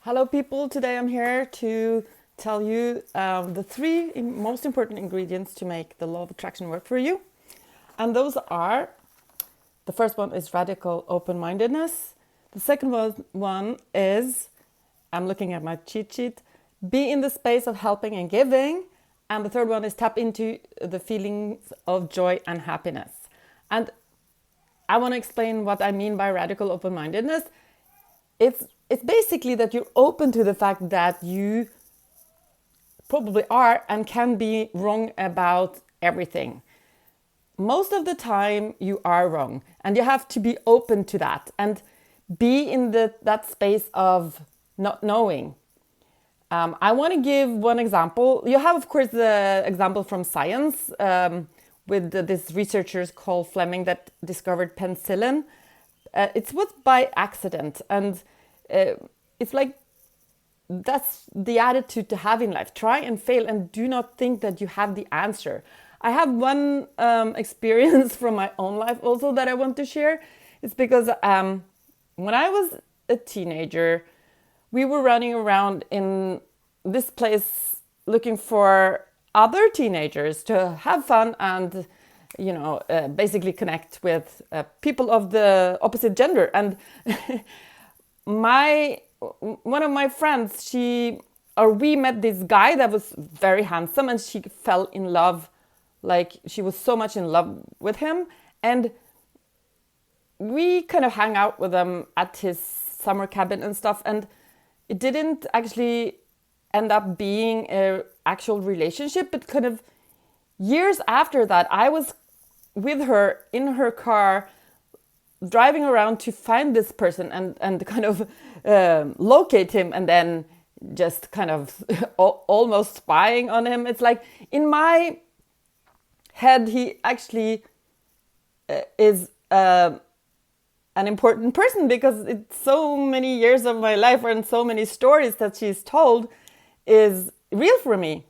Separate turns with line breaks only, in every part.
Hello, people. Today I'm here to tell you the three most important ingredients to make the law of attraction work for you. And those are the first one is radical open mindedness. The second one is, I'm looking at my cheat sheet, be in the space of helping and giving. And the third one is tap into the feelings of joy and happiness. And I want to explain what I mean by radical open mindedness. It's basically that you're open to the fact that you probably are and can be wrong about everything. Most of the time you are wrong, and you have to be open to that and be in that space of not knowing. I want to give one example. You have, of course, the example from science with this researchers called Fleming that discovered penicillin. It was by accident, and it's like that's the attitude to have in life. Try and fail and do not think that you have the answer. I have one experience from my own life also that I want to share. It's because when I was a teenager, we were running around in this place looking for other teenagers to have fun and basically connect with people of the opposite gender. And one of my friends, we met this guy that was very handsome, and she fell in love. Like, she was so much in love with him, and we kind of hang out with him at his summer cabin and stuff, and it didn't actually end up being an actual relationship, but kind of years after that, I was with her in her car driving around to find this person and kind of locate him, and then just kind of almost spying on him. It's like, in my head, he actually is an important person, because it's so many years of my life and so many stories that she's told is real for me.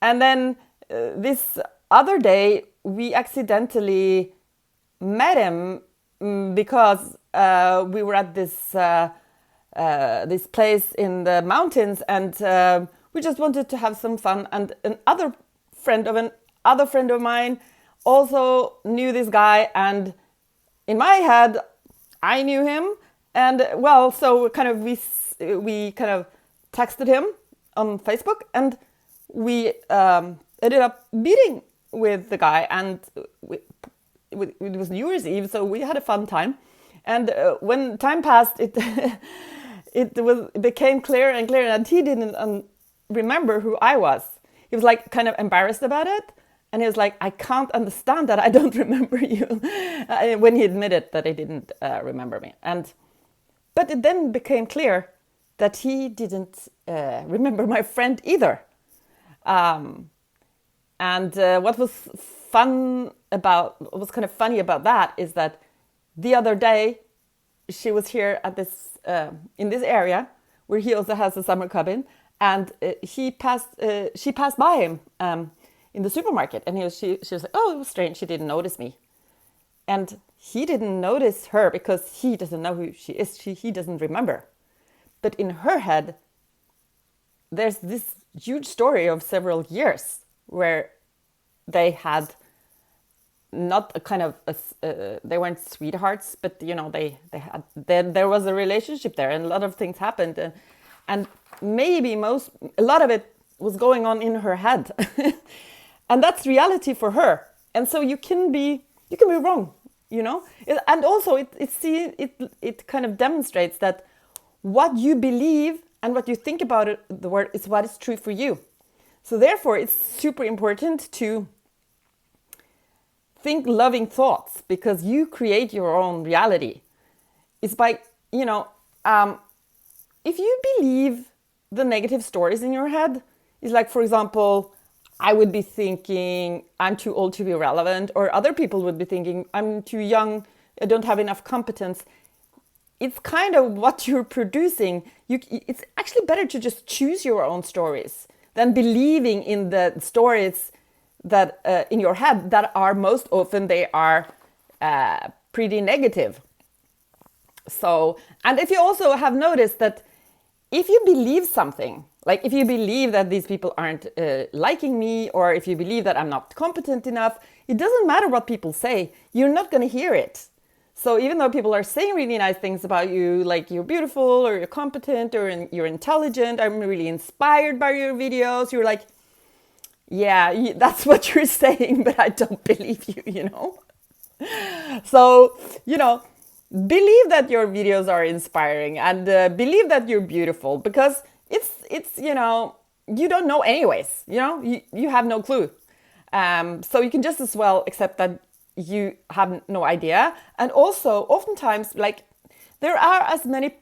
And then this other day, we accidentally met him because we were at this place in the mountains, and we just wanted to have some fun. And another friend of mine also knew this guy, and in my head, I knew him. And well, so kind of we kind of texted him on Facebook, and we ended up meeting with the guy, and it was New Year's Eve, so we had a fun time. And when time passed, it became clearer and clearer that he didn't remember who I was. He was like kind of embarrassed about it, and he was like, "I can't understand that I don't remember you," when he admitted that he didn't remember me. But it then became clear that he didn't remember my friend either. And what was kind of funny about that is that the other day she was here at this in this area where he also has a summer cabin, and she passed by him in the supermarket, and she was like, "Oh, it was strange, she didn't notice me." And he didn't notice her because he doesn't know who she is. He doesn't remember. But in her head, there's this huge story of several years where they had not a kind of they weren't sweethearts, but there was a relationship there, and a lot of things happened, and maybe a lot of it was going on in her head. And that's reality for her. And so you can be wrong, and also it kind of demonstrates that what you believe and what you think about the word is what is true for you. So therefore, it's super important to think loving thoughts, because you create your own reality. It's by, if you believe the negative stories in your head, it's like, for example, I would be thinking, I'm too old to be relevant, or other people would be thinking, I'm too young, I don't have enough competence. It's kind of what you're producing. It's actually better to just choose your own stories than believing in the stories that in your head that are most often they are pretty negative. So, and if you also have noticed that if you believe something, like if you believe that these people aren't liking me, or if you believe that I'm not competent enough, it doesn't matter what people say. You're not going to hear it. So even though people are saying really nice things about you, like you're beautiful or you're competent or you're intelligent, I'm really inspired by your videos, you're like, yeah, that's what you're saying, but I don't believe you, you know? So, you know, believe that your videos are inspiring and believe that you're beautiful, because it's you know, you don't know anyways, you know, you have no clue. So you can just as well accept that you have no idea. And also, oftentimes, like, there are as many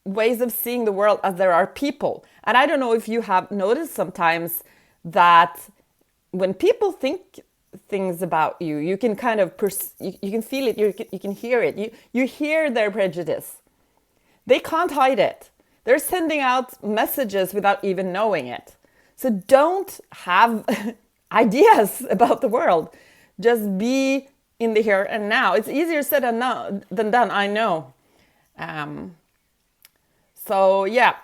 ways of seeing the world as there are people. And I don't know if you have noticed sometimes that when people think things about you, you can kind of you can feel it, you can hear it, you hear their prejudice. They can't hide it. They're sending out messages without even knowing it. So don't have ideas about the world. Just be in the here and now. It's easier said than done, I know. So yeah,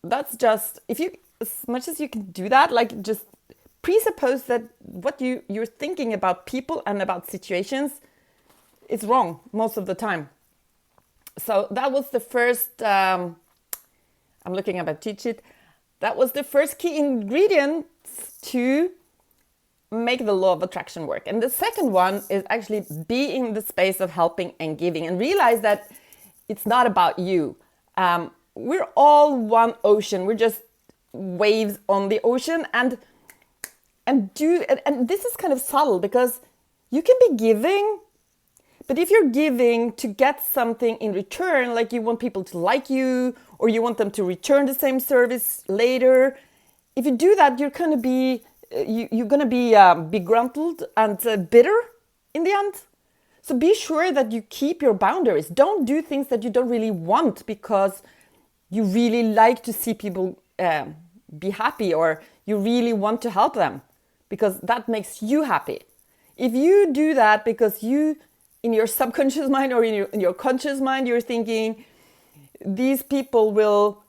that's just, if you, as much as you can do that, like, just presuppose that what you're thinking about people and about situations is wrong most of the time. So that was the first, I'm looking at my cheat sheet. That was the first key ingredient to make the law of attraction work. And the second one is actually be in the space of helping and giving, and realize that it's not about you. We're all one ocean. We're just waves on the ocean, and this is kind of subtle, because you can be giving, but if you're giving to get something in return, like you want people to like you, or you want them to return the same service later, if you do that, you're going to be begruntled and bitter in the end. So be sure that you keep your boundaries. Don't do things that you don't really want because you really like to see people be happy, or you really want to help them because that makes you happy. If you do that because you, in your subconscious mind or in your conscious mind, you're thinking, these people will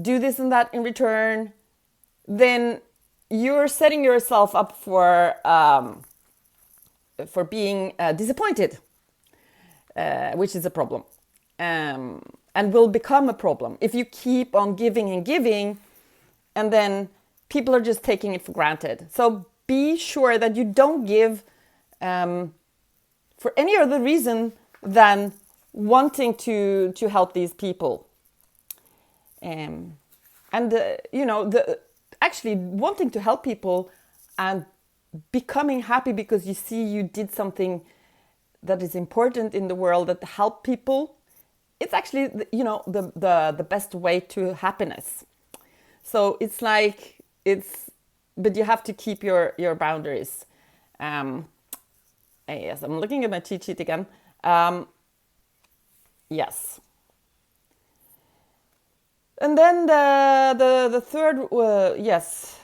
do this and that in return, then you're setting yourself up for being disappointed, which is a problem, and will become a problem if you keep on giving and giving, and then people are just taking it for granted. So be sure that you don't give for any other reason than wanting to help these people, actually wanting to help people and becoming happy because you see you did something that is important in the world that help people. It's actually, the best way to happiness. So it's like, but you have to keep your boundaries. Yes, I'm looking at my cheat sheet again. Yes. And then the third, yes.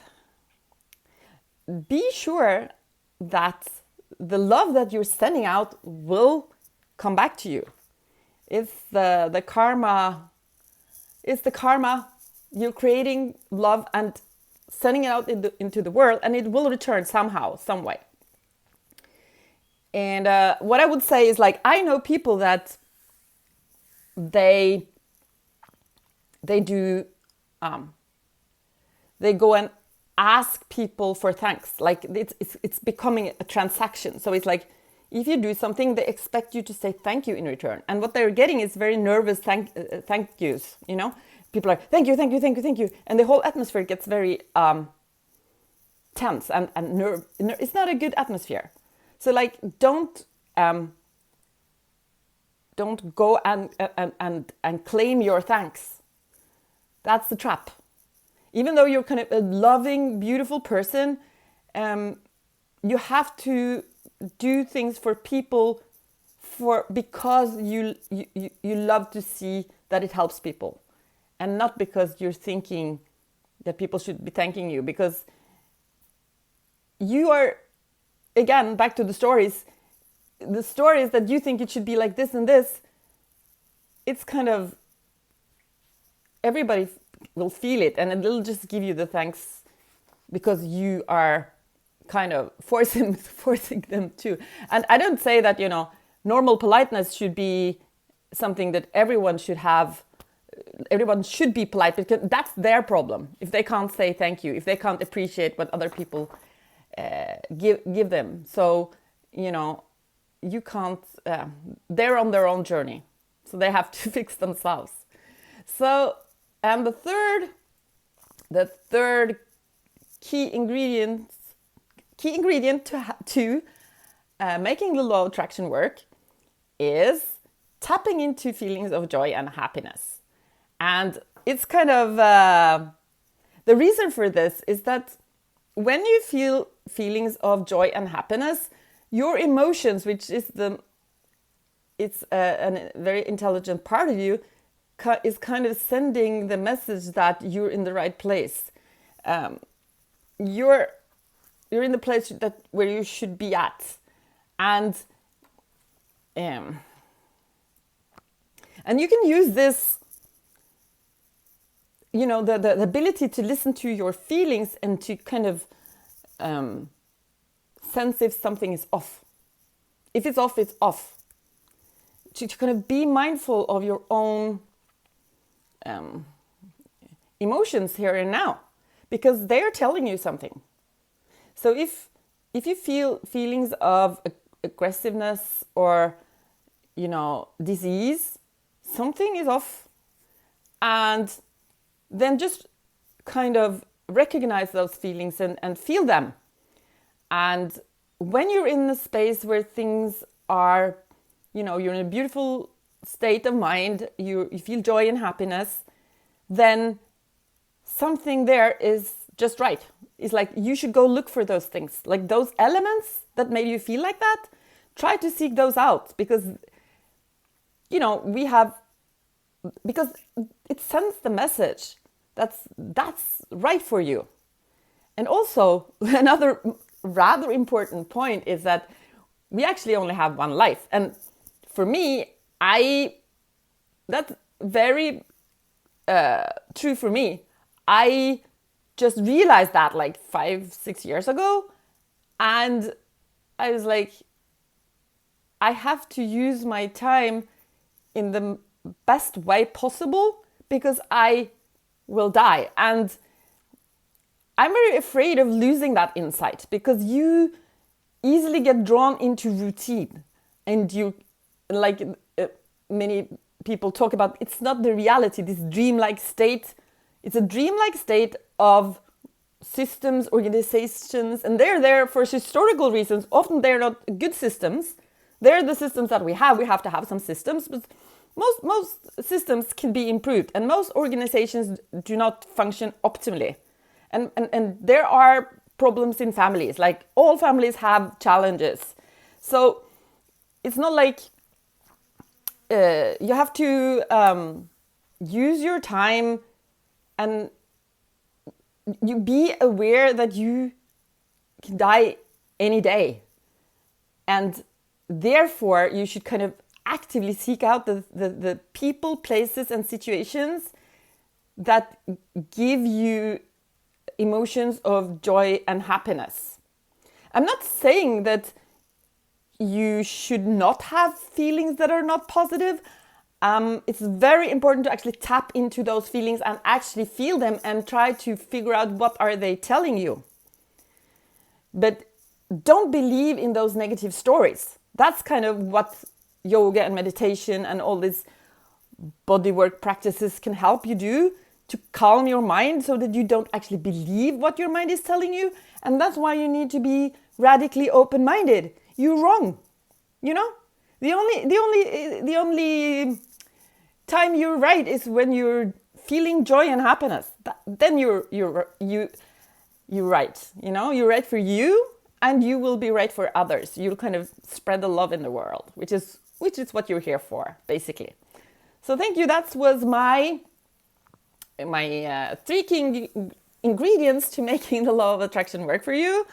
Be sure that the love that you're sending out will come back to you. It's the karma. It's the karma. You're creating love and sending it out into the world, and it will return somehow, some way. And what I would say is, like, I know people that they do, they go and ask people for thanks. Like, it's becoming a transaction. So it's like, if you do something, they expect you to say thank you in return. And what they're getting is very nervous thank yous, you know? People are, thank you, thank you, thank you, thank you. And the whole atmosphere gets very tense and it's not a good atmosphere. So, like, don't go and claim your thanks. That's the trap. Even though you're kind of a loving, beautiful person, you have to do things for people because you love to see that it helps people, and not because you're thinking that people should be thanking you, because you are, again, back to the stories that you think it should be like this and this. It's kind of, everybody will feel it, and it'll just give you the thanks because you are kind of forcing them to. And I don't say that, normal politeness should be something that everyone should have. Everyone should be polite, because that's their problem. If they can't say thank you, if they can't appreciate what other people give them. So, you can't, they're on their own journey. So they have to fix themselves. So, and the third key ingredient to making the law of attraction work is tapping into feelings of joy and happiness. And it's kind of, the reason for this is that when you feel feelings of joy and happiness, your emotions, which is it's a very intelligent part of you, is kind of sending the message that you're in the right place. You're in the place where you should be at, and you can use this, the ability to listen to your feelings and to kind of sense if something is off. If it's off, it's off. To kind of be mindful of your own emotions here and now, because they are telling you something. So if you feel feelings of aggressiveness or disease, something is off, and then just kind of recognize those feelings and feel them. And when you're in a space where things are, you're in a beautiful state of mind, you feel joy and happiness, then something there is just right. It's like you should go look for those things, like those elements that made you feel like that. Try to seek those out, because because it sends the message that's right for you. And also another rather important point is that we actually only have one life. And for me, that's very true for me. I just realized that like 5-6 years ago, and I was like, I have to use my time in the best way possible, because I will die. And I'm very afraid of losing that insight, because you easily get drawn into routine, and you, like many people talk about, it's not the reality, this dreamlike state. It's a dreamlike state of systems, organizations, and they're there for historical reasons. Often they're not good systems. They're the systems that we have. We have to have some systems, but most systems can be improved, and most organizations do not function optimally. And there are problems in families. Like all families have challenges. So it's not like you have to use your time, and you be aware that you can die any day. And therefore, you should kind of actively seek out the people, places, and situations that give you emotions of joy and happiness. I'm not saying that you should not have feelings that are not positive. It's very important to actually tap into those feelings and actually feel them and try to figure out what are they telling you. But don't believe in those negative stories. That's kind of what yoga and meditation and all these bodywork practices can help you do, to calm your mind so that you don't actually believe what your mind is telling you. And that's why you need to be radically open-minded. You're wrong. The only time you're right is when you're feeling joy and happiness. Then you're right. You're right for you, and you will be right for others. You'll kind of spread the love in the world, which is what you're here for, basically. So thank you. That was my 3 key ingredients to making the law of attraction work for you.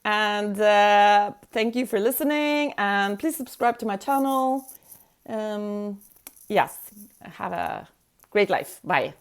And thank you for listening, and please subscribe to my channel. Yes, have a great life. Bye.